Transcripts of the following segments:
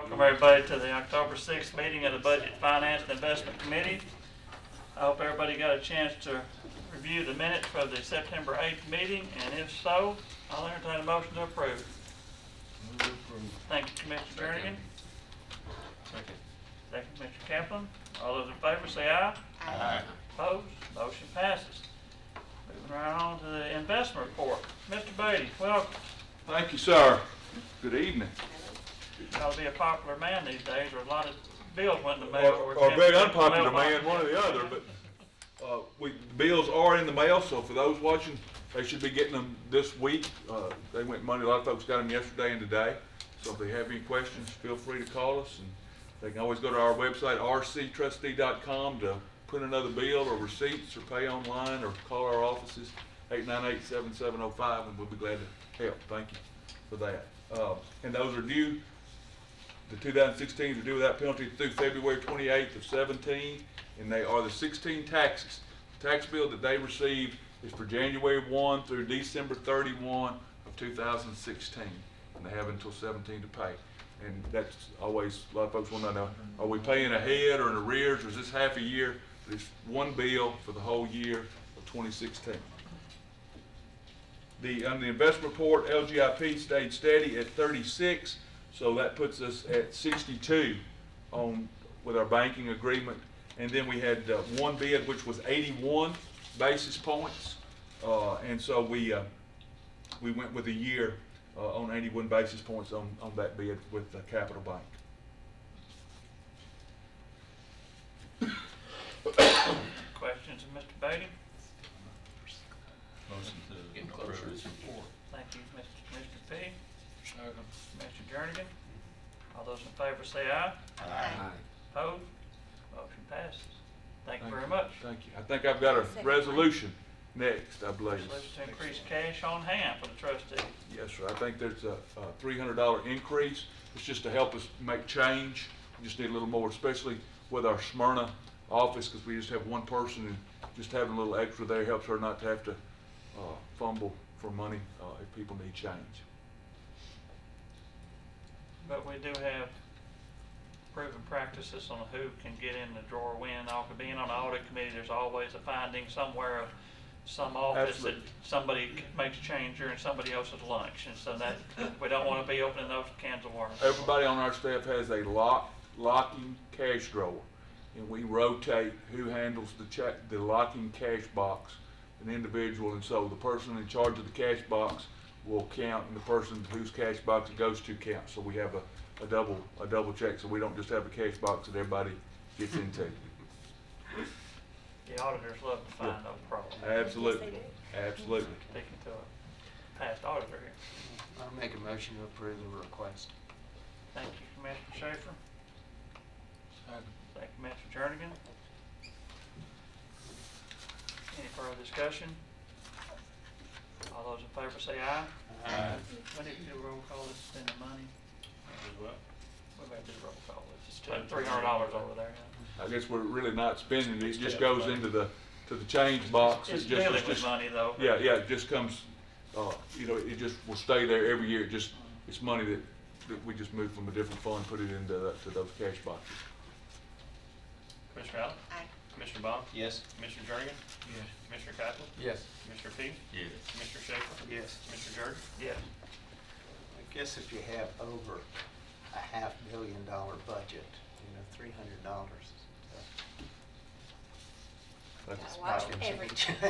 Welcome everybody to the October 6th meeting of the Budget, Finance, and Investment Committee. I hope everybody got a chance to review the minutes for the September 8th meeting, and if so, I'll entertain a motion to approve. Thank you, Commissioner Jernigan. Second, Mr. Kaplan. All those in favor say aye. Aye. Opposed? Motion passes. Moving right on to the investment report. Mr. Beatty, welcome. Thank you, sir. Good evening. Got to be a popular man these days, or a lot of bills went in the mail. Or a very unpopular man, one or the other, but bills are in the mail, so for those watching, they should be getting them this week. They went Monday, a lot of folks got them yesterday and today. So if they have any questions, feel free to call us, and they can always go to our website, rctrustee.com, to print another bill or receipts, or pay online, or call our offices, 898-7705, and we'll be glad to help. Thank you for that. And those are due, the 2016s are due without penalty through February 28th of 17, and they are the 16 taxes. The tax bill that they received is for January 1 through December 31 of 2016, and they have until 17 to pay. And that's always, a lot of folks want to know, are we paying ahead or in arrears, or is this half a year? It's one bill for the whole year of 2016. On the investment report, LGIP stayed steady at 36, so that puts us at 62 with our banking agreement. And then we had one bid which was 81 basis points, and so we went with a year on 81 basis points on that bid with Capital Bank. Questions of Mr. Beatty? Motion to approve this report. Thank you, Mr. P. Mr. Jernigan. All those in favor say aye. Aye. Opposed? Motion passes. Thank you very much. Thank you. I think I've got a resolution next, I believe. Resolution to increase cash on hand for the trustee. Yes, sir. I think there's a $300 increase. It's just to help us make change. We just need a little more, especially with our Smyrna office, because we just have one person, and just having a little extra there helps her not to have to fumble for money if people need change. But we do have proven practices on who can get in the drawer when. Being on the audit committee, there's always a finding somewhere of some office Absolutely. that somebody makes change during somebody else's lunch. And so that, we don't want to be opening those cans of worms. Everybody on our staff has a locking cash drawer, and we rotate who handles the locking cash box, an individual, and so the person in charge of the cash box will count, and the person whose cash box it goes to counts. So we have a double check, so we don't just have a cash box that everybody gets into. The auditors love to find those problems. Absolutely, absolutely. Speaking to a past auditor here. I'll make a motion to approve the request. Thank you, Commissioner Schaefer. Thank you, Mr. Jernigan. Any further discussion? All those in favor say aye. Aye. We need to do a roll call to spend the money. What? We may do a roll call. It's just $300 over there. I guess we're really not spending it. It just goes into the change box. It's It dealing just, with money though. yeah, it just comes, it just will stay there every year. It's money that we just move from a different fund, put it into to those cash boxes. Commissioner Allen? Aye. Commissioner Baum? Yes. Commissioner Jernigan? Yes. Commissioner Kaplan? Yes. Commissioner P? Yes. Commissioner Schaefer? Yes. Commissioner Jordan? Yes. I guess if you have over a $500 million budget, $300. That's, Watch I can every see- I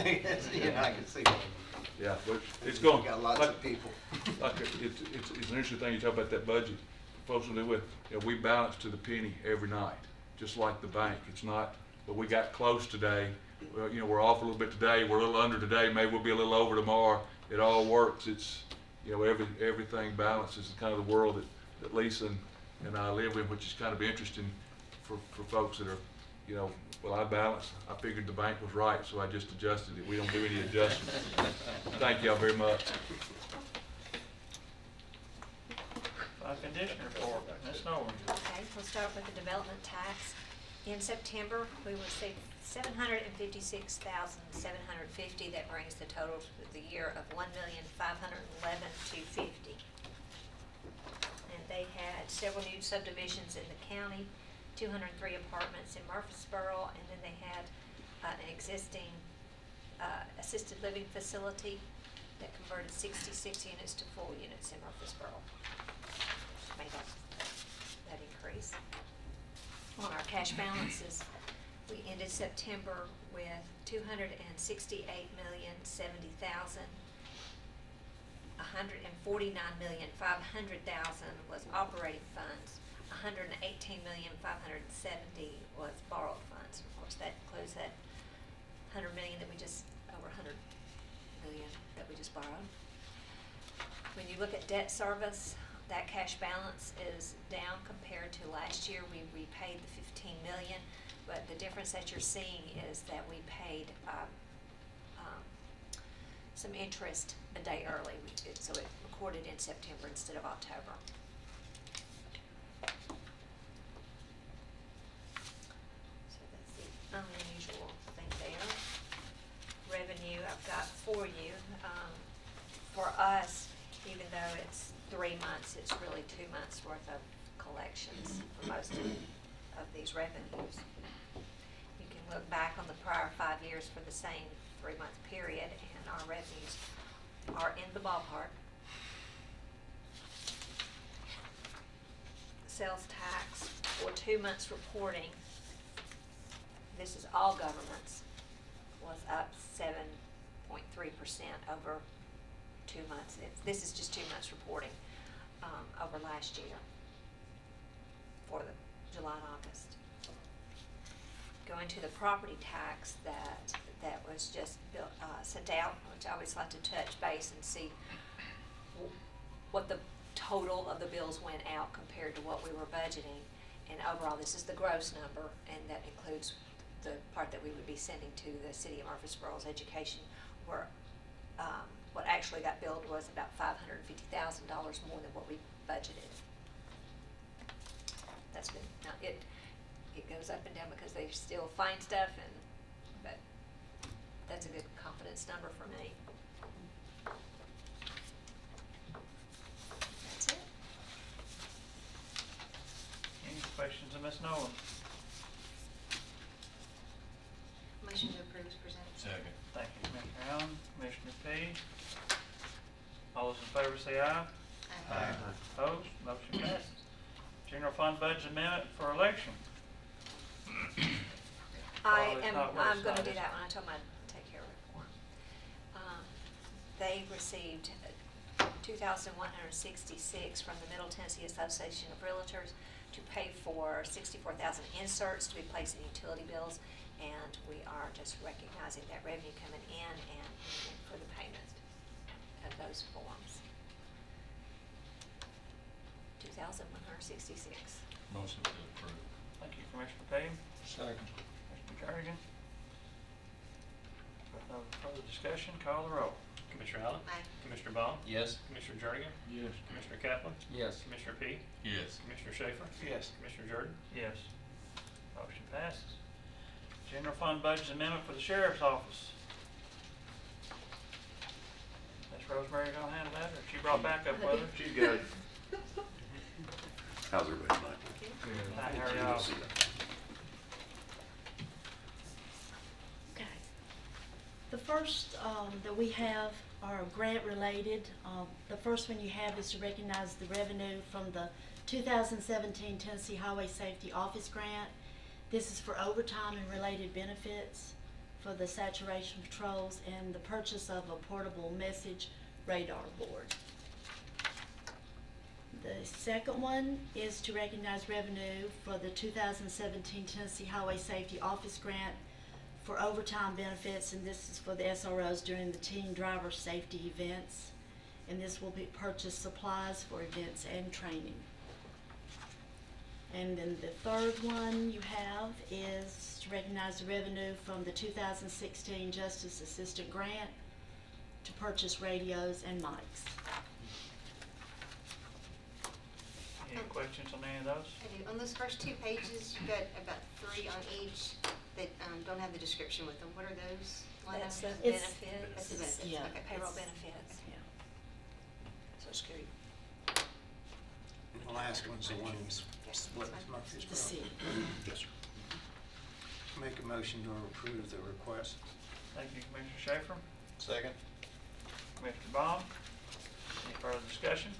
can see that. yeah, but it's going. You got lots like- of people. Like it's an interesting thing you talk about that budget. Folks will do with, we balance to the penny every night, just like the bank. It's not, but we got close today. Well, we're off a little bit today. We're a little under today. Maybe we'll be a little over tomorrow. It all works. It's, everything balances. It's kind of the world that Lisa and I live in, which is kind of interesting for folks that are, well, I balanced. I figured the bank was right, so I just adjusted it. We don't do any adjustments. Thank y'all very much. Condition report, Ms. Nolan. Okay, we'll start with the development tax. In September, we received $756,750. That brings the total for the year of $1,511,250. And They had several new subdivisions in the county, 203 apartments in Murfreesboro, and then they had an existing assisted living facility that converted 66 units to full units in Murfreesboro. Made that increase. On our cash balances, we ended September with 268,070,000. 149,500,000 was operating funds. 118,570,000 was borrowed funds. Of course, that includes that 100 million that we just, over 100 million that we just borrowed. When you look at debt service, that cash balance is down compared to last year. We repaid the 15 million, but the difference that you're seeing is that we paid some interest a day early, so it recorded in September instead of October. So that's the unusual thing there. Revenue I've got for you. For us, even though it's 3 months, it's really 2 months worth of collections for most of these revenues. You can look back on the prior 5 years for the same 3-month period, and our revenues are in the ballpark. Sales tax for 2 months reporting, this is all governments, was up 7.3% over 2 months. This is just 2 months reporting over last year for the July and August. Going to the property tax that was just sent out, which I always like to touch base and see what the total of the bills went out compared to what we were budgeting. And overall, this is the gross number, and that includes the part that we would be sending to the city of Murfreesboro's education, where what actually got billed was about $550,000 more than what we budgeted. That's been, now it goes up and down because they still find stuff, but that's a good confidence number for me. That's it. Any questions of Ms. Nolan? Motion to approve is presented. Second. Thank you, Commissioner Allen. Commissioner P. All those in favor say aye. Aye. Opposed? Motion passes. General fund budget amendment for election. Well, it's not where I'm it's gonna not, do is it? that one. I told them I'd take care of it for them. They received 2,166 from the Middle Tennessee Association of Realtors to pay for 64,000 inserts to be placed in utility bills, and we are just recognizing that revenue coming in and for the payment of those forms. 2,166. Motion to approve. Thank you, Commissioner Payne. Second. Commissioner Jernigan. With no further discussion, call the roll. Commissioner Allen? Aye. Commissioner Bond? Yes. Commissioner Jernigan? Yes. Commissioner Kaplan? Yes. Commissioner P? Yes. Commissioner Schaefer? Yes. Commissioner Jordan? Yes. Motion passes. General fund budget amendment for the sheriff's office. Miss Rosemary gonna handle that, or she brought back up with her? She's got it. How's everybody tonight? Hi, how are y'all? Okay. The first that we have are grant related. The first one you have is to recognize the revenue from the 2017 Tennessee Highway Safety Office Grant. This is for overtime and related benefits for the saturation patrols and the purchase of a portable message radar board. The second one is to recognize revenue for the 2017 Tennessee Highway Safety Office Grant for overtime benefits, and this is for the SROs during the team driver safety events. And this will be purchase supplies for events and training. And then the third one you have is to recognize the revenue from the 2016 Justice Assistant Grant to purchase radios and mics. Any questions on any of those? I do. On those first 2 pages, you've got about 3 on each that don't have the description with them. What are those line That's the items? It's- benefits. That's the benefits, yeah. okay. Payroll It's- benefits. Yeah. Social Security. The last one's the one split with Murfreesboro. The city. Yes, sir. Make a motion to approve the request. Thank you, Commissioner Schaefer. Second. Commissioner Baum. Any further discussion?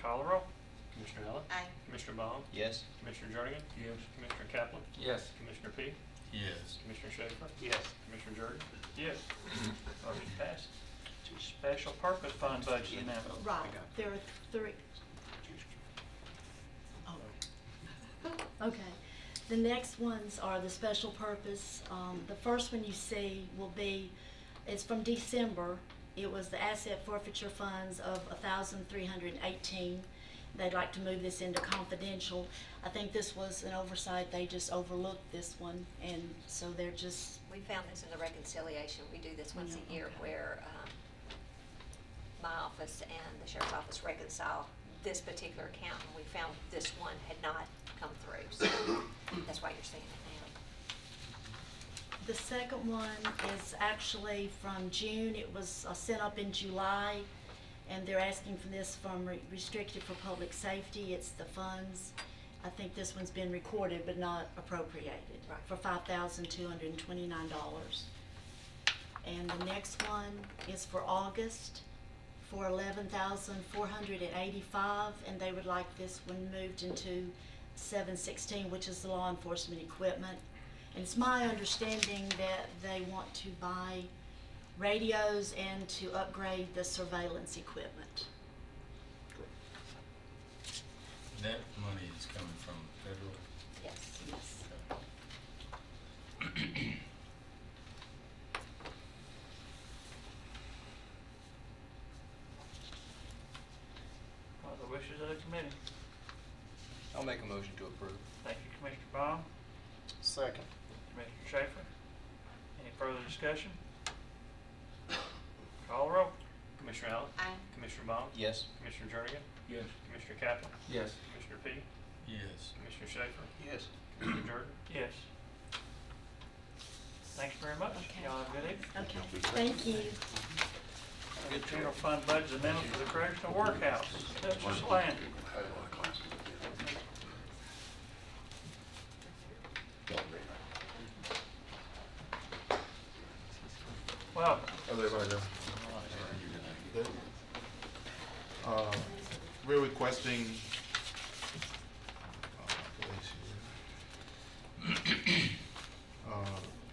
Call the roll. Commissioner Allen? Aye. Commissioner Baum? Yes. Commissioner Jernigan? Yes. Commissioner Kaplan? Yes. Commissioner P? Yes. Commissioner Schaefer? Yes. Commissioner Jordan? Yes. Motion passed. Special purpose fund budget amendment. Right, there are three. Oh. Okay, the next ones are the special purpose. The first one you see will be, it's from December. It was the asset forfeiture funds of 1,318. They'd like to move this into confidential. I think this was an oversight, they just overlooked this one, and so they're just, We found this in the reconciliation. We do this once a year where my office and the sheriff's office reconcile this particular account, and we found this one had not come through. So that's why you're seeing it now. the second one is actually from June. It was sent up in July, and they're asking for this from restricted for public safety. It's the funds. I think this one's been recorded but not appropriated Right. for $5,229. And the next one is for August for $11,485, and they would like this one moved into 716, which is the law enforcement equipment. And it's my understanding that they want to buy radios and to upgrade the surveillance equipment. That money is coming from federal. Yes. Yes. What are the wishes of the committee? I'll make a motion to approve. Thank you, Commissioner Baum. Second. Commissioner Schaefer. Any further discussion? Call the roll. Commissioner Allen? Aye. Commissioner Baum? Yes. Commissioner Jernigan? Yes. Commissioner Kaplan? Yes. Commissioner P? Yes. Commissioner Schaefer? Yes. Commissioner Jordan? Yes. Thanks very much. Okay. Y'all have a good evening. Okay, thank you. Good general fund budget amendment for the correctional workhouse. Mr. Slant. Welcome. How's everybody doing? Good. We're requesting,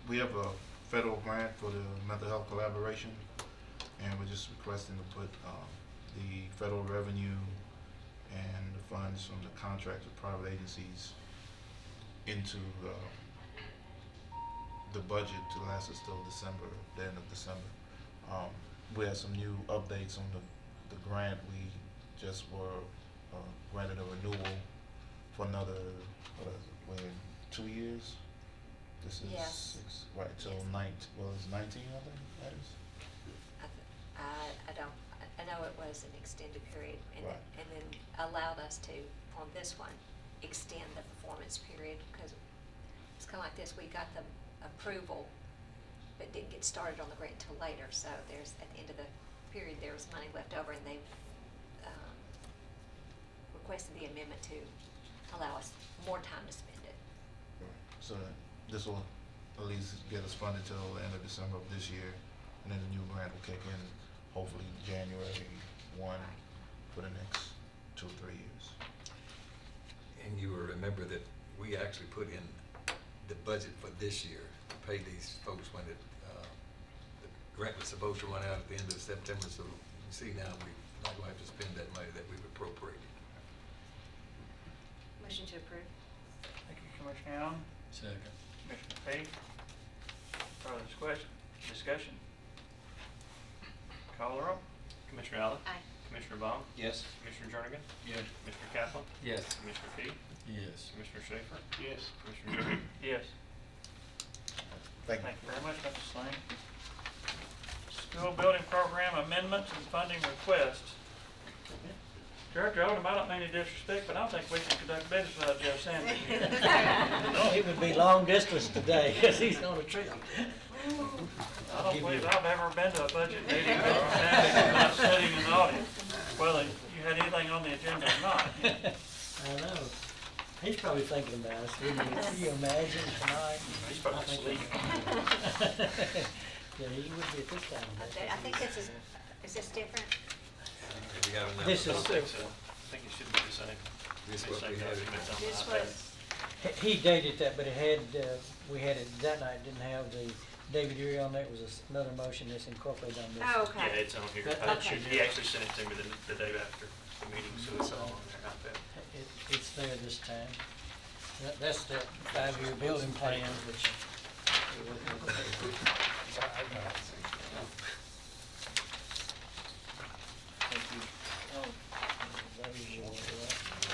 we have a federal grant for the mental health collaboration, and we're just requesting to put the federal revenue and the funds from the contracts with private agencies into the budget to last us till December, the end of December. We had some new updates on the grant. We just were granted a renewal for another, what is it, wait, 2 years? This is Yes. right, till Yes. 19, I think that is? I don't, I know it was an extended period and Right. and then allowed us to, on this one, extend the performance period because it's kind of like this, we got the approval but didn't get started on the grant until later. So there's, at the end of the period, there was money left over and they've requested the amendment to allow us more time to spend it. So this will at least get us funded till the end of December of this year, and then the new grant will kick in hopefully January 1 for the next 2 or 3 years. And you will remember that we actually put in the budget for this year to pay these folks when the grant was supposed to run out at the end of September. So you see now we're not going to have to spend that money that we've appropriated. Motion to approve. Thank you, Commissioner Allen. Second. Commissioner P. Further discussion? Call the roll. Commissioner Allen? Aye. Commissioner Baum? Yes. Commissioner Jernigan? Yes. Commissioner Kaplan? Yes. Commissioner P? Yes. Commissioner Schaefer? Yes. Commissioner Jordan? Yes. Thank you. Thank you very much, Mr. Slang. School building program amendments and funding request. Judge Oldham, I don't mean any disrespect, but I don't think we can conduct business without Jeff Sanders here. No, he would be long distance today because he's on a trip. I don't believe I've ever been to a budget meeting where Sanders is not sitting in the audience. Well, you you had anything on the agenda or not. I know. He's probably thinking about us, wouldn't he? Can you imagine tonight? He's probably I think asleep. Yeah, he would be at this time. of day. I think this is this different? Have you got enough? This I is- don't think so. I think it should be the same. This Same what we had. documents on the This iPad. was, He dated that, but it had, we had it, that night didn't have the David Erie on there. It was another motion that's incorporated on this. oh, Yeah, okay. it's on here. That- I okay. should- He actually sent it to me the day after the meeting, so it's all on there, iPad. It's there this time. That's the 5-year building plan, which.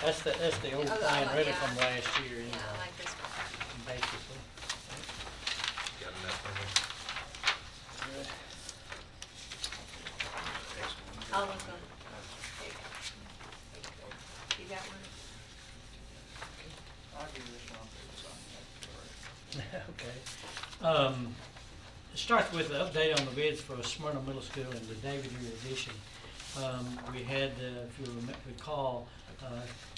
That's the old Oh, plan, really yeah. from last year, Yeah, I anyway, like this one. basically. Got enough on there? I'll look on. There you go. You got one? I'll give you this one, so it's on Okay. Start with the update on the bids for Smyrna Middle School and the David Erie addition. We had, if you recall,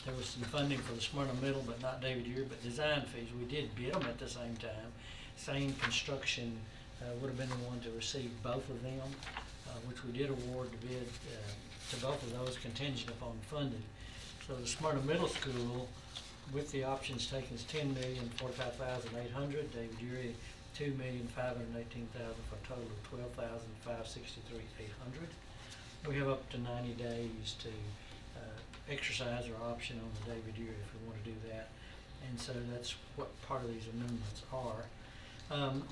there was some funding for the Smyrna Middle, but not David Erie, but design fees. We did bid them at the same time. Same Construction would have been the one to receive both of them, which we did award the bid to both of those contingent upon funding. So the Smyrna Middle School, with the options taken, is $10,045,800. David Erie, $2,518,000 for a total of $12,563,800. We have up to 90 days to exercise our option on the David Erie if we want to do that. And so that's what part of these amendments are.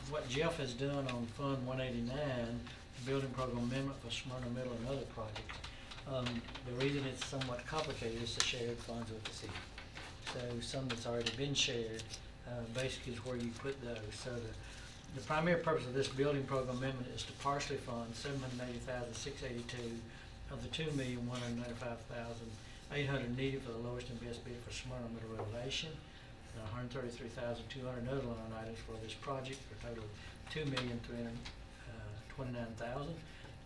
What Jeff has done on Fund 189, the building program amendment for Smyrna Middle and other projects, the reason it's somewhat complicated is the shared funds with the city. So some that's already been shared, basically is where you put those. So the primary purpose of this building program amendment is to partially fund $780,682 of the $2,195,800 needed for the lowest and best bid for Smyrna Middle renovation, and $133,200 other line items for this project for a total of $2,329,000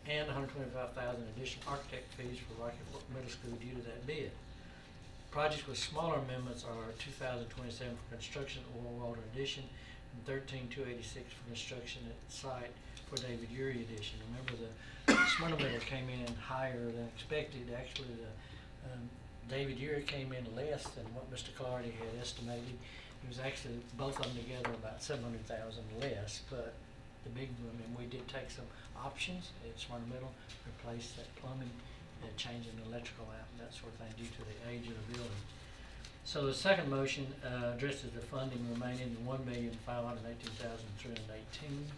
and $125,000 additional architect fees for Rocky Fork Middle School due to that bid. Projects with smaller amendments are $2,027 for construction at Oral Water addition and $13,286 for construction at site for David Erie addition. Remember, the Smyrna Middle came in higher than expected. Actually, the David Erie came in less than what Mr. Clardy had estimated. It was actually both of them together about $700,000 less, but the big one, and we did take some options at Smyrna Middle, replace that plumbing, changing the electrical out and that sort of thing due to the age of the building. So the second motion addresses the funding remaining $1,518,318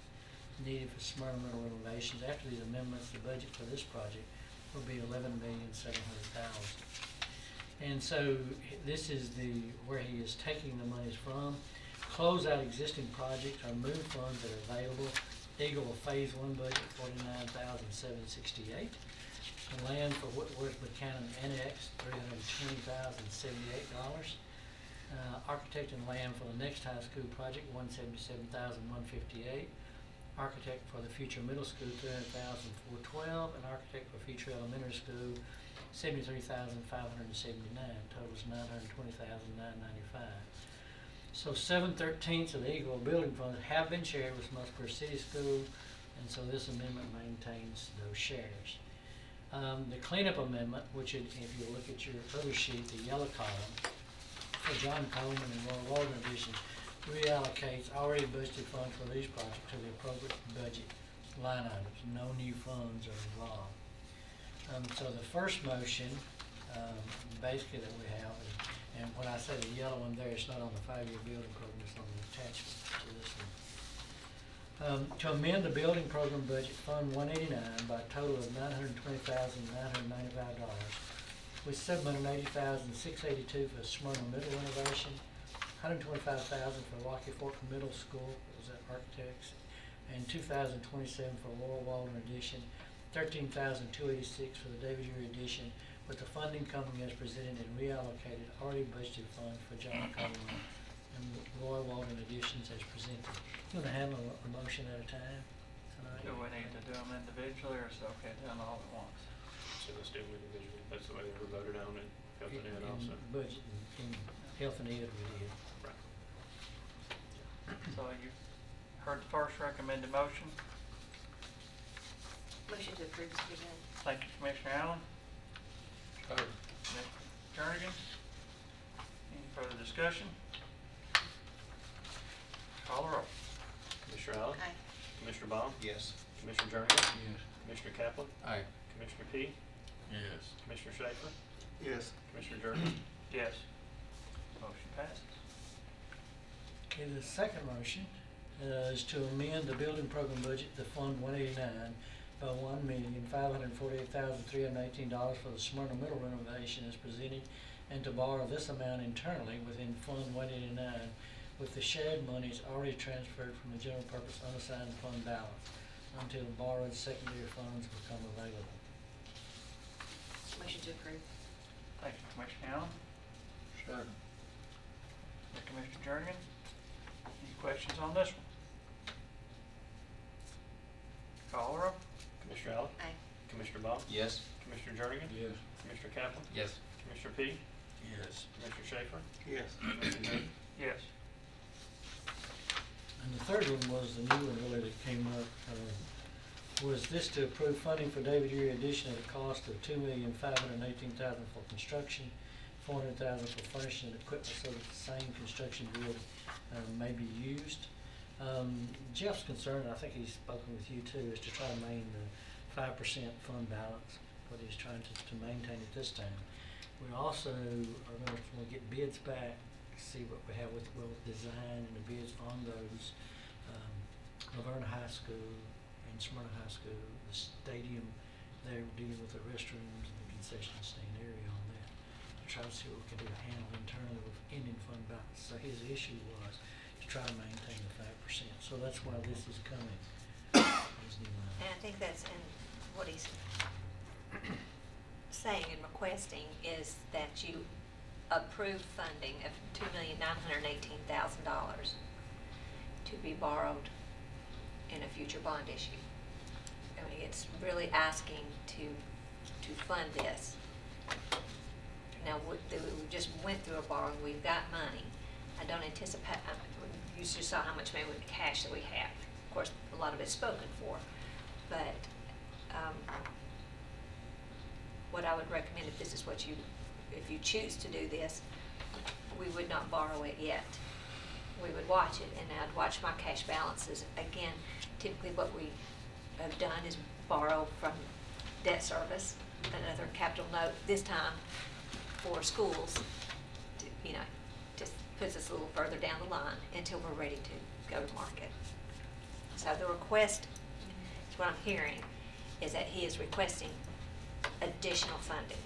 needed for Smyrna Middle renovations. After these amendments, the budget for this project will be $11,700,000. And so this is where he is taking the monies from. Close out existing projects or move funds that are available. Eagle Phase 1 budget, $49,768. The land for Whitworth Buchanan Annex, $320,078. Architect and land for the next high school project, $177,158. Architect for the future middle school, $300,412. And architect for future elementary school, $73,579. Totals $920,995. So 7/13 of the Eagle Building Funds have been shared with Musper City School, and so this amendment maintains those shares. The cleanup amendment, which if you look at your other sheet, the yellow column, for John Coleman and Roy Walden additions, reallocates already budgeted funds for these projects to the appropriate budget line items. No new funds are involved. So the first motion, basically that we have, and when I say the yellow one there, it's not on the 5-year building program, it's on the attachment to this one. To amend the building program budget, Fund 189, by a total of $920,995, with $780,682 for Smyrna Middle renovation, $125,000 for Rocky Fork Middle School, was that architects, and $2,027 for Laurel Walden addition, $13,286 for the David Erie addition, with the funding coming as presented and reallocated already budgeted funds for John Coleman and Roy Walden additions as presented. You want to handle a motion at a time tonight? Do we need to do them individually, or is it okay to do them all at once? So let's do them individually. That's the way they were voted on in Health and Ed In also. budget, in health and ed we did. Right. So you heard the first recommended motion. Motion to approve is presented. Thank you, Commissioner Allen. Commissioner Jernigan. Any further discussion? Call the roll. Commissioner Allen? Aye. Commissioner Baum? Yes. Commissioner Jernigan? Yes. Commissioner Kaplan? Aye. Commissioner P? Yes. Commissioner Schaefer? Yes. Commissioner Jernigan? Yes. Motion passes. Okay, the second motion is to amend the building program budget to Fund 189 by $1,548,318 for the Smyrna Middle renovation as presented, and to borrow this amount internally within Fund 189 with the shared monies already transferred from the general purpose unassigned fund balance until borrowed secondary funds become available. Motion to approve. Thank you, Commissioner Allen. Second. Commissioner Jernigan. Any questions on this one? Call the roll. Commissioner Allen? Aye. Commissioner Baum? Yes. Commissioner Jernigan? Yes. Commissioner Kaplan? Yes. Commissioner P? Yes. Commissioner Schaefer? Yes. Commissioner Jernigan? Yes. And the third one was the new one really that came up, was this to approve funding for David Erie addition at a cost of $2,518,000 for construction, $400,000 for furnishing and equipment so that the same construction bid may be used. Jeff's concern, I think he's spoken with you too, is to try to maintain the 5% fund balance, what he's trying to maintain at this time. We also are going to get bids back, see what we have with both design and the bids on those. Laverne High School and Smyrna High School, the stadium, they're dealing with the restrooms and the concession stand area on that. To try to see what we can do to handle internally with ending fund balance. So his issue was to try to maintain the 5%. So that's why this is coming. His new line. And I think that's in what he's saying and requesting is that you approve funding of $2,918,000 to be borrowed in a future bond issue. I mean, it's really asking to fund this. Now, we just went through a borrowing, we've got money. I don't anticipate, you just saw how much money with the cash that we have. Of course, a lot of it's spoken for, but what I would recommend, if this is what if you choose to do this, we would not borrow it yet. We would watch it, and I'd watch my cash balances. Again, typically what we have done is borrow from debt service, another capital note, this time for schools, just puts us a little further down the line until we're ready to go to market. So the request, what I'm hearing, is that he is requesting additional funding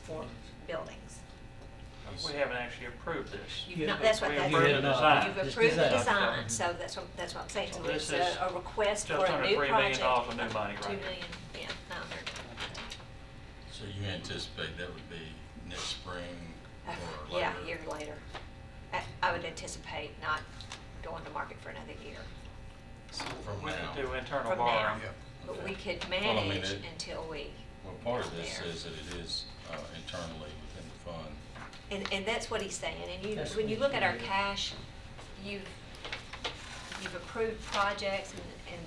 for buildings. We haven't actually approved this. You've not, that's what We that's. approved the design. You've Just approved the design. design, so that's what I'm saying, so Well, it's this is a request for just a under new $3 project. million of new money right $2 here. million, yeah, 900. So you anticipate that would be next spring or later? Yeah, a year later. I would anticipate not going to market for another year. From We now? could do internal From now. borrowing. But we Okay. could Well, I mean, manage it- until we. Well, part of get this there. says that it is internally within the fund. And that's what he's saying, and That's when what you he's look at our saying. cash, you've approved projects and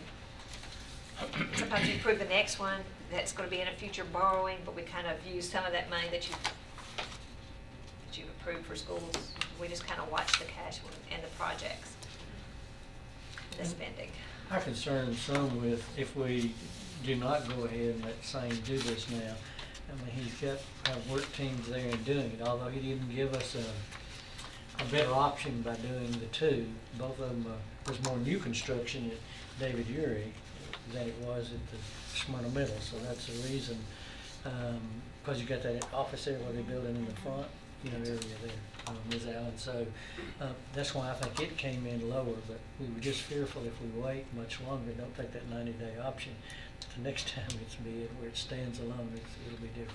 sometimes you approve the next one that's gonna be in a future borrowing, but we kind of use some of that money that you've approved for schools. We just kind of watch the cash and the projects, the spending. Our concern some with, if we do not go ahead and let Sane do this now, I mean, he's got our work teams there and doing it, although he didn't give us a better option by doing the two. Both of them, there's more new construction at David Urey than it was at the Smyrna Middle, so that's the reason. Because you got that office there where they're building in the front, area there, Ms. Allen. So that's why I think it came in lower, but we were just fearful if we wait much longer, don't take that 90-day option, the next time it's bid where it stands alone, it'll be different.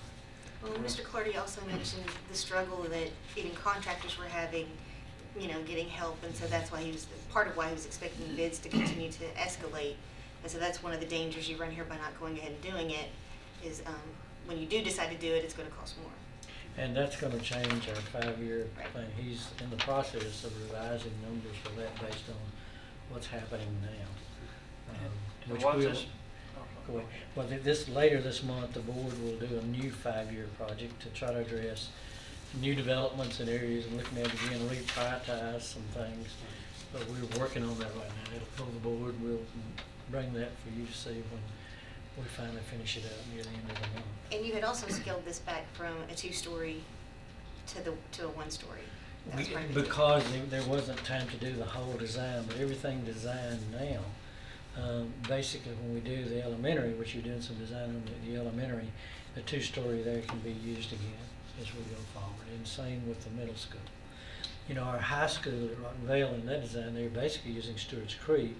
Well, Mr. Clardy also mentioned the struggle that even contractors were having, getting help, and so that's why part of why he was expecting bids to continue to escalate. And so that's one of the dangers you run here by not going ahead and doing it, is when you do decide to do it, it's gonna cost more. And that's gonna change our 5-year Right. thing. He's in the process of revising numbers for that based on what's happening now. And Which what's we'll, this? go ahead. Well, later this month, the board will do a new 5-year project to try to address new developments in areas and looking at, again, reprioritize some things. But we're working on that right now. It'll go to the board. We'll bring that for you to see when we finally finish it up near the end of the month. And you had also scaled this back from a 2-story to a 1-story. That was part of the deal. Because there wasn't time to do the whole design, but everything designed now, basically when we do the elementary, which you're doing some design on the elementary, the 2-story there can be used again as we go forward, and same with the middle school. You know, our high school at Rotten Vale in that design, they're basically using Stewart's Creek,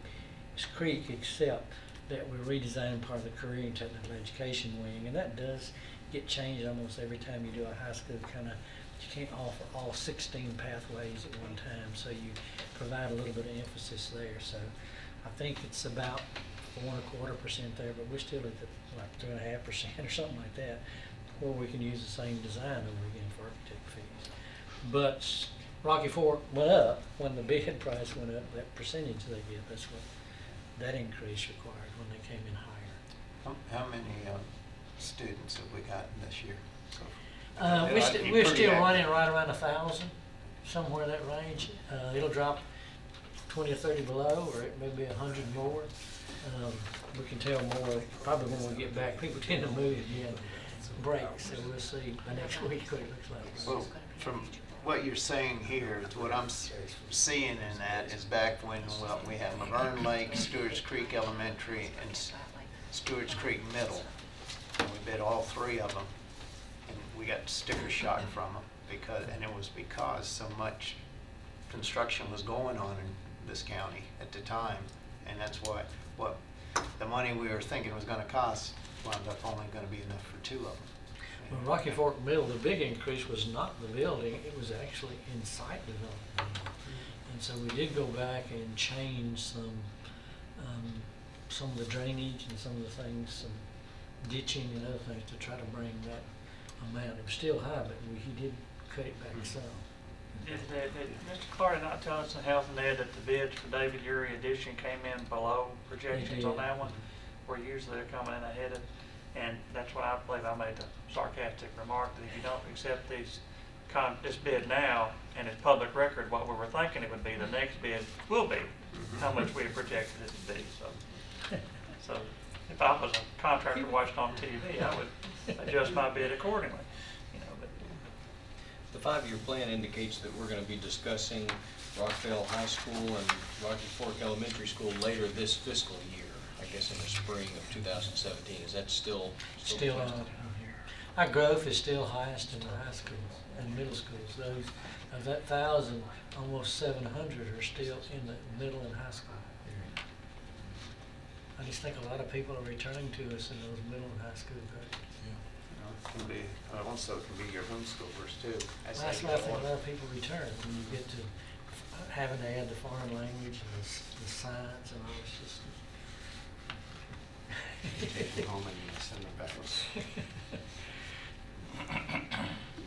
except that we're redesigning part of the career and technical education wing, and that does get changed almost every time you do a high school you can't offer all 16 pathways at one time, so you provide a little bit of emphasis there. So I think it's about 4.25% there, but we're still at like 2.5% or something like that, where we can use the same design over again for architect fees. But Rocky Fork went up when the bid price went up, that percentage they get, that's what that increase required when they came in higher. How many students have we gotten this year? So We're still running right around 1,000, somewhere in that range. It'll drop 20 or 30 below, or it may be 100 more. We can tell more probably when we get back. People tend to move again, breaks, so we'll see by next week what it looks like. Well, from what you're saying here, what I'm seeing in that is back when we had Laverne Lake, Stewart's Creek Elementary, and Stewart's Creek Middle. And we bid all 3 of them, and we got sticker shock from them and it was because so much construction was going on in this county at the time, and that's why what the money we were thinking was going to cost wound up only going to be enough for 2 of them. Well, Rocky Fork Middle, the big increase was not the building, it was actually in site development. And so we did go back and change some of the drainage and some of the things, some ditching and other things to try to bring that amount. It was still high, but he did cut it back some. Did Mr. Clardy not tell us in Health and Ed that the bids for David Urey addition came in below projections on that one? Where usually they're coming in ahead of, and that's why I believe I made the sarcastic remark that if you don't accept this bid now, and it's public record what we were thinking it would be, the next bid will be how much we had projected it to be, so if I was a contractor watching on TV, I would adjust my bid accordingly, you know, but. The 5-year plan indicates that we're going to be discussing Rockville High School and Rocky Fork Elementary School later this fiscal year, I guess in the spring of 2017. Is that still Still our growth is still highest in the high schools and middle schools. Those of that 1,000, almost 700 are still in the middle and high school area. I just think a lot of people are returning to us in those middle and high school grades. It can be, also it can be your homeschoolers too. That's why I think a lot of people return when you get to having to add the foreign language and the science and all this just. Take them home and you send them back.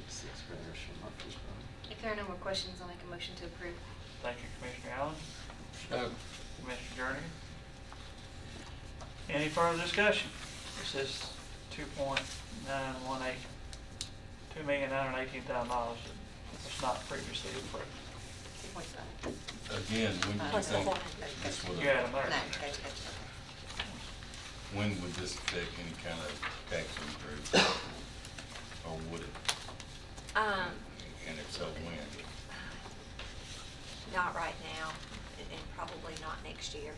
6th graders from Murfreesboro. If there are no more questions, I'll make a motion to approve. Thank you, Commissioner Allen. Commissioner Journey. Any further discussion? This is $2.918, $2,918,000 that's not previously approved. 2.5. Again, when do you Plus the think 400. this would You had them No, there. gotcha. when would this affect any kind of tax increase? Or would it? And if so, when? Not right now, and probably not next year.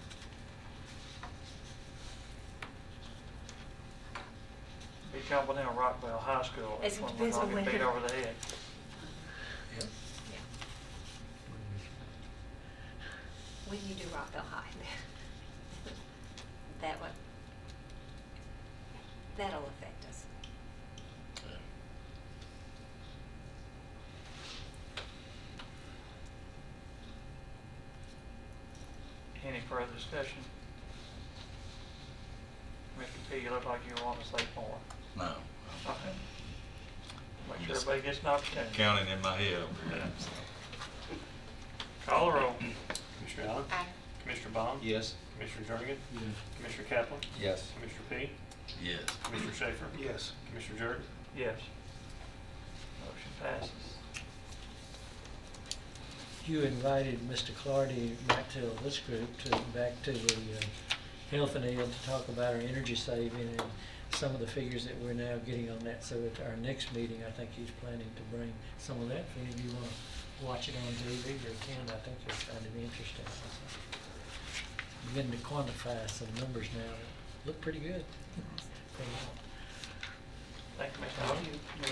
Be jumping in Rockville High School. It That's when we're depends on gonna get beat when. over the head. Yep. Yeah. When you do Rockville High, that'll affect us. Any further discussion? Mr. P, you look like you want to say more. No, I'm Okay. Make sure everybody gets an opportunity. Counting in my head. Yeah. Call the roll. Commissioner Allen? Aye. Commissioner Bond? Yes. Commissioner Jernigan? Yes. Commissioner Kaplan? Yes. Commissioner P? Yes. Commissioner Schaefer? Yes. Commissioner Jordan? Yes. Motion passes. You invited Mr. Clardy back to this group, back to the Health and Ed to talk about our energy saving and some of the figures that we're now getting on that. So at our next meeting, I think he's planning to bring some of that. If any of you want to watch it on TV or can, I think you'll find it interesting. Beginning to quantify some numbers now that look pretty good. Thank you, Mr. Hall.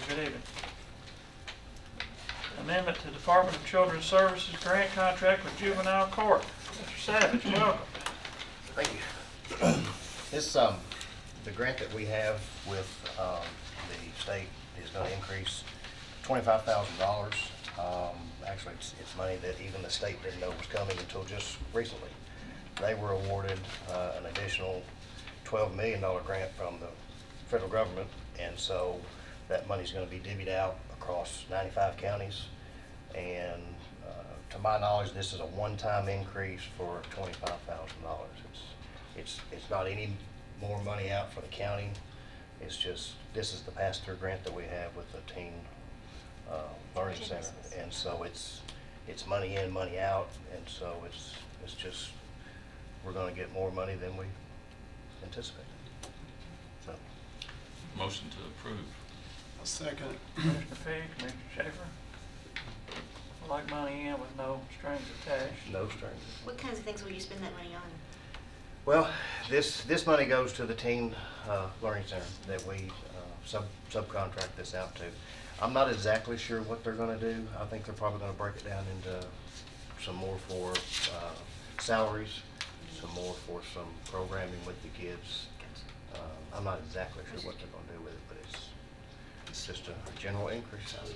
Good evening. Amendment to Department of Children's Services grant contract with juvenile court. Mr. Savage, welcome. Thank you. This, the grant that we have with the state is going to increase $25,000. Actually, it's money that even the state didn't know was coming until just recently. They were awarded an additional $12 million grant from the federal government, and so that money's going to be divvied out across 95 counties. And to my knowledge, this is a one-time increase for $25,000. It's not any more money out for the county. It's just, this is the pass-through grant that we have with the Teen Learning Center. And so it's money in, money out, and so it's just, we're gonna get more money than we anticipated. So. Motion to approve. A second. Commissioner P, Commissioner Schaefer. Like money in with no strings attached. No strings. What kinds of things will you spend that money on? Well, this money goes to the Teen Learning Center that we subcontract this out to. I'm not exactly sure what they're gonna do. I think they're probably gonna break it down into some more for salaries, some more for some programming with the kids. I'm not exactly sure what they're gonna do with it, but it's just a general increase. Let's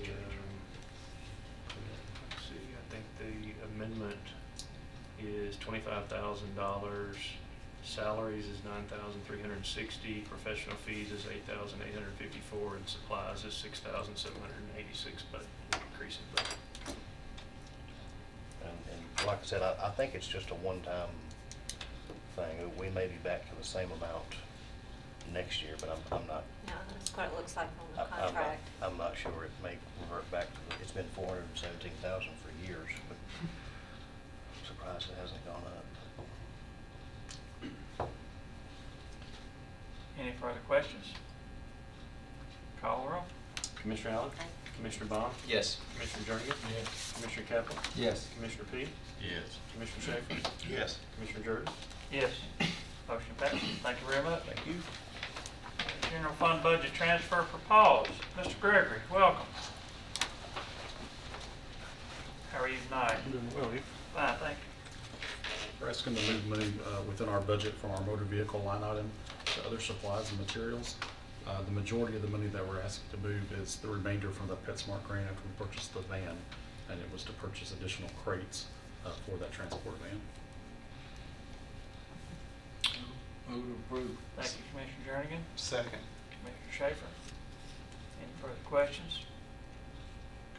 see, I think the amendment is $25,000. Salaries is $9,360. Professional fees is $8,854, and supplies is $6,786. But increase in budget. And like I said, I think it's just a one-time thing. We may be back to the same amount next year, but I'm not. No, that's what it looks like on the I'm not- contract. I'm not sure. It may revert back to, it's been $417,000 for years, but I'm surprised it hasn't gone up. Any further questions? Call the roll. Commissioner Allen? Aye. Commissioner Bond? Yes. Commissioner Jernigan? Yes. Commissioner Kaplan? Yes. Commissioner P? Yes. Commissioner Schaefer? Yes. Commissioner Jordan? Yes. Motion passes. Thank you very much. Thank you. General fund budget transfer for pause. Mr. Gregory, welcome. How are you tonight? Doing well, you? Fine, thank you. We're asking to move money within our budget from our motor vehicle line item to other supplies and materials. The majority of the money that we're asking to move is the remainder from the PetSmart grant after we purchased the van, and it was to purchase additional crates for that transport van. Move to approve. Thank you, Commissioner Jernigan. Second. Commissioner Schaefer. Any further questions?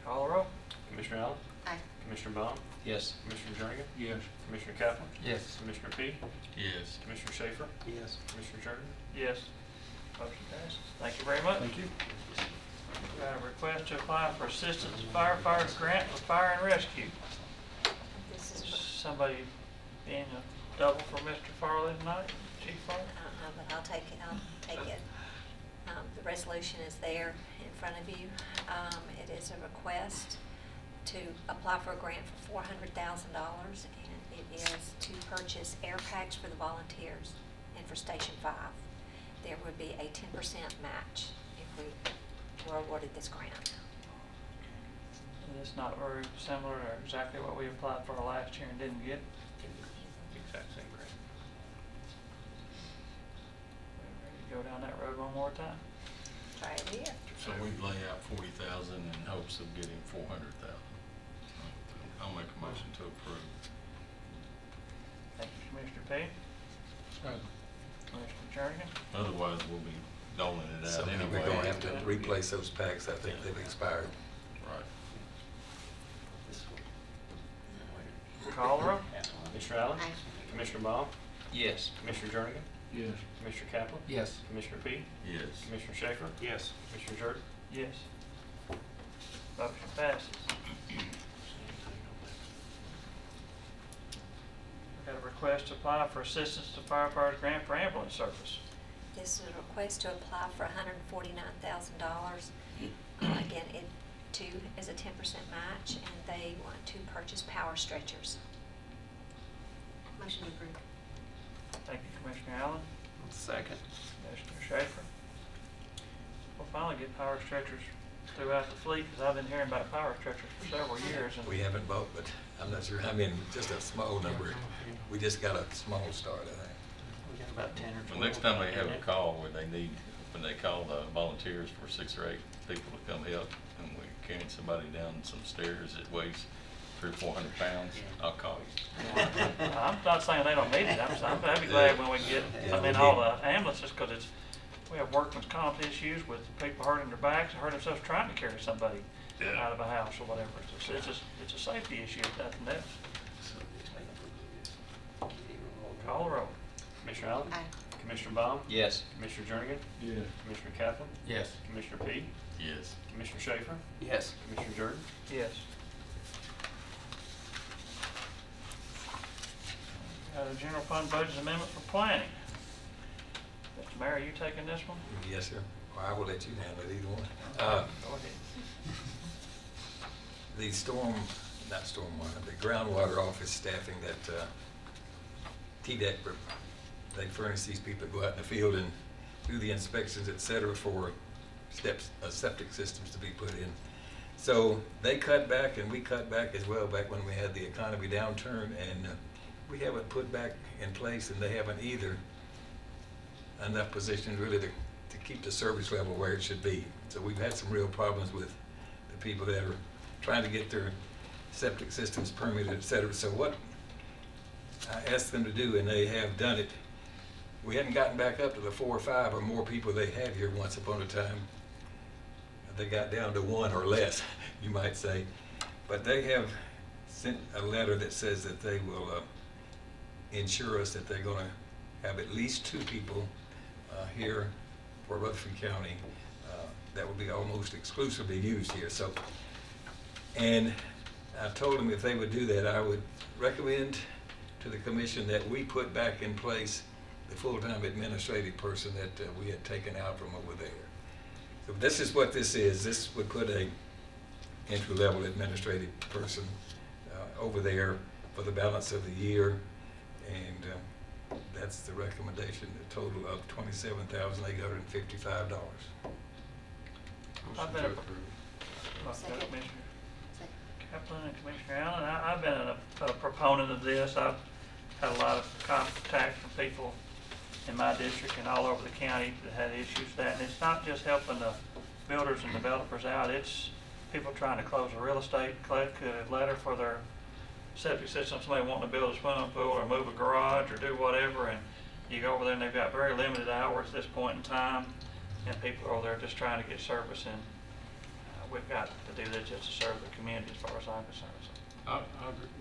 Call the roll. Commissioner Allen? Aye. Commissioner Bond? Yes. Commissioner Jernigan? Yes. Commissioner Kaplan? Yes. Commissioner P? Yes. Commissioner Schaefer? Yes. Commissioner Jordan? Yes. Motion passes. Thank you very much. Thank you. We got a request to apply for assistance firefighter grant for fire and rescue. This is, Somebody being a double for Mr. Farley tonight, Chief Farley? I don't know, but I'll take it. The resolution is there in front of you. It is a request to apply for a grant for $400,000, and it is to purchase air packs for the volunteers and for Station 5. There would be a 10% match if we were awarded this grant. It's not very similar to exactly what we applied for last year and didn't get. Exact same grant. We ready to go down that road one more time? Try it here. So we'd lay out 40,000 in hopes of getting 400,000. I'll make a motion to approve. Thank you, Commissioner P. Commissioner Jernigan. Otherwise, we'll be doling it So out anyway. we're gonna have to replace those packs, I think they've expired. Right. Call the roll. Mr. Allen? Aye. Commissioner Baum? Yes. Commissioner Jernigan? Yes. Commissioner Kaplan? Yes. Commissioner P? Yes. Commissioner Schaefer? Yes. Commissioner Jordan? Yes. Motion passes. Got a request to apply for assistance to firefighters grant for ambulance service. This is a request to apply for $149,000. Again, it too is a 10% match, and they want to purchase power stretchers. Motion to approve. Thank you, Commissioner Allen. Second. Commissioner Schaefer. We'll finally get power stretchers throughout the fleet, because I've been hearing about power stretchers for several years. And We haven't bought, but I'm not sure, I mean, just a small number. We just got a small start, I think. We got about 10 or 12. Well, next time they have a call where they need, when they call the volunteers for 6 or 8 people to come help, and we're carrying somebody down some stairs that weighs 300 or 400 pounds, I'll call you. I'm not saying they don't need it. I'd be glad when we get, Yeah, we all do. the ambulances, because we have workman's comp issues with people hurting their backs, or hurting themselves trying to carry somebody out of a house or whatever. It's a safety issue, if nothing else. Call the roll. Commissioner Allen? Aye. Commissioner Baum? Yes. Commissioner Jernigan? Yes. Commissioner Kaplan? Yes. Commissioner P? Yes. Commissioner Schaefer? Yes. Commissioner Jordan? Yes. Got a general fund budget amendment for planning. Mr. Mayor, are you taking this one? Yes, sir. Or I will let you handle it, either one. Go ahead. The groundwater office staffing that TDEC, they furnish these people to go out in the field and do the inspections, et cetera, for septic systems to be put in. So they cut back, and we cut back as well back when we had the economy downturn, and we haven't put back in place, and they haven't either, enough positions really to keep the service level where it should be. So we've had some real problems with the people that are trying to get their septic systems permitted, et cetera. So what I asked them to do, and they have done it, we hadn't gotten back up to the 4 or 5 or more people they had here once upon a time. They got down to 1 or less, you might say. But they have sent a letter that says that they will ensure us that they're going to have at least 2 people here for Rutherford County that will be almost exclusively used here. So, and I told them if they would do that, I would recommend to the commission that we put back in place the full-time administrative person that we had taken out from over there. So this is what this is. This would put a entry-level administrative person over there for the balance of the year, and that's the recommendation, a total of $27,855. I've been Second. Commissioner Second. Kaplan and Commissioner Allen, I've been a proponent of this. I've had a lot of contact from people in my district and all over the county that had issues with that. And it's not just helping the builders and developers out, it's people trying to close a real estate letter for their septic system, somebody wanting to build a swimming pool or move a garage or do whatever, and you go over there and they've got very limited hours at this point in time, and people are over there just trying to get service, and we've got to do this just to serve the community as far as I'm concerned. So, I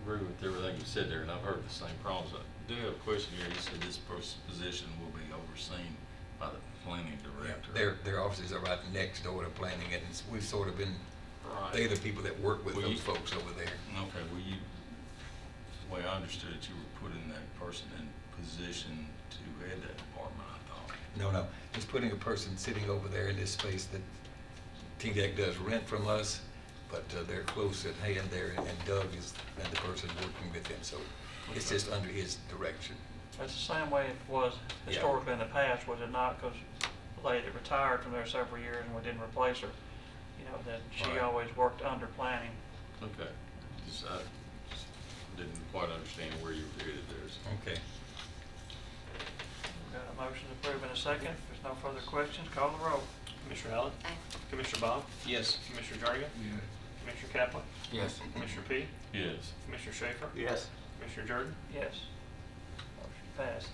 agree with everything you said there, and I've heard the same problems. I do have a question here. You said this position will be overseen by the planning director. Their offices are right next door to planning, and we've sort of been, Right. they're the people that work with Well, those you- folks over there. Okay, well, the way I understood it, you were putting that person in position to head that department, I thought. No, just putting a person sitting over there in this space that TDEC does rent from us, but they're close at hand there, and Doug is the person working with him, so it's just under his direction. that's the same way it was Yeah. historically in the past, was it not? Because the lady that retired from there several years and we didn't replace her, that she Right. always worked under planning. Okay. I just didn't quite understand where you were headed there. So. Okay. We've got a motion to approve in a second. If there's no further questions, call the roll. Commissioner Allen? Aye. Commissioner Baum? Yes. Commissioner Jernigan? Yes. Commissioner Kaplan? Yes. Commissioner P? Yes. Commissioner Schaefer? Yes. Commissioner Jordan? Yes. Motion passed.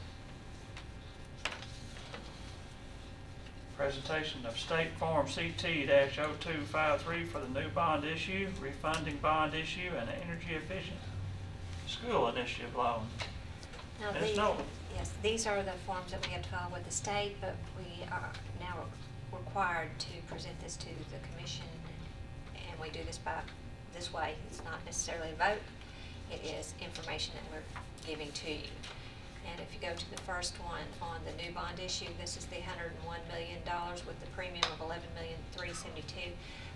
Presentation of State Form CT-0253 for the new bond issue, refunding bond issue, and energy efficient school initiative loan. Now, Ms. these, Nolan. yes, these are the forms that we have to file with the state, but we are now required to present this to the commission, and we do this this way. It's not necessarily a vote, it is information that we're giving to you. And if you go to the first one on the new bond issue, this is the $101 million with the premium of $11,372,000.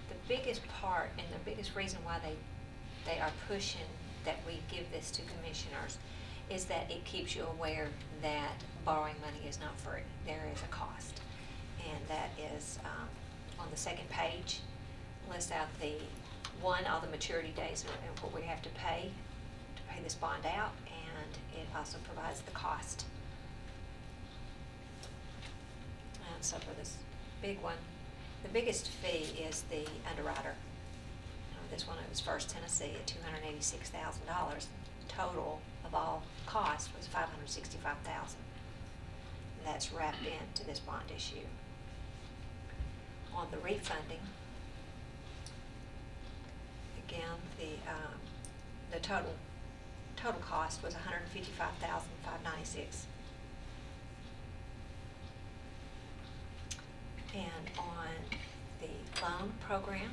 The biggest part and the biggest reason why they are pushing that we give this to commissioners is that it keeps you aware that borrowing money is not free. There is a cost. And that is on the second page, lists out all the maturity dates and what we have to pay this bond out, and it also provides the cost. And so for this big one, the biggest fee is the underwriter. This one, it was First Tennessee at $286,000. Total of all cost was $565,000. And that's wrapped into this bond issue. On the refunding, again, the total cost was $155,596. And on the loan program,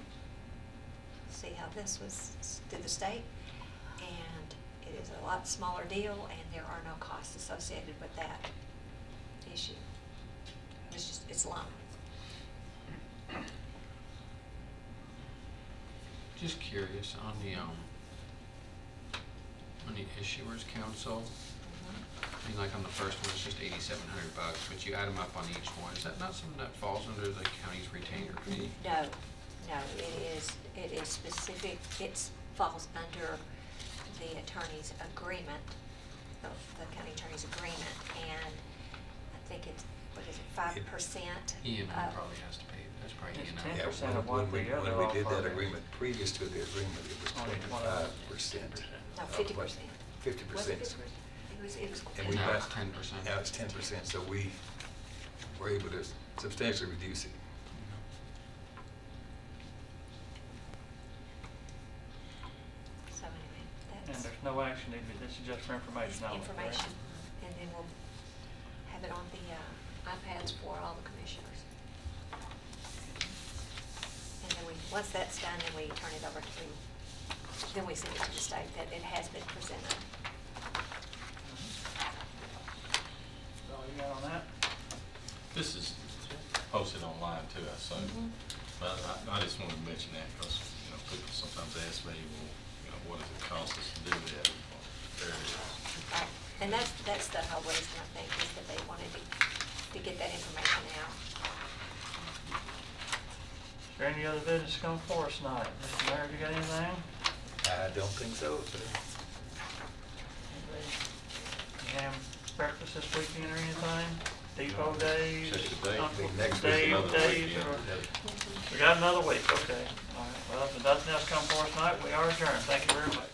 see how this was through the state, and it is a lot smaller deal, and there are no costs associated with that issue. It's loan. Just curious on the issuers council. I mean, like on the first one, it's just $8,700, but you add them up on each one. Is that not something that falls under the county's retainer fee? No, it is specific, it falls under the attorney's agreement, the county attorney's agreement, and I think it's, 5%? E&I probably has to pay, that's probably It's E&I. 10% of what the other When we did that offer is. agreement, previous to the agreement, it was Only 25%. No, 50%. 50%. Was it 50%? It was. And we Now it's passed- 10%. Now it's 10%, so we were able to substantially reduce it. So anyway, And that's there's no action needed, this is just for information only, correct? information, and then we'll have it on the iPads for all the commissioners. And then once that's done, then we turn it over to, then we send it to the state that it has been presented. All you got on that? This is posted online too, I assume. But I just wanted to mention that because, people sometimes ask me, well, what does it cost us to do that? There it is. Right, and that's the whole reason, I think, is that they wanted to get that information out. Is there any other business to come before us tonight? Mr. Mayor, you got anything? I don't think so, sir. You have breakfast this weekend or anything? Depot days? Check the date. Uncle Next week's Dave another days, weekend. or- We got another week, okay. All right, well, if nothing else come for us tonight, we are adjourned. Thank you very much.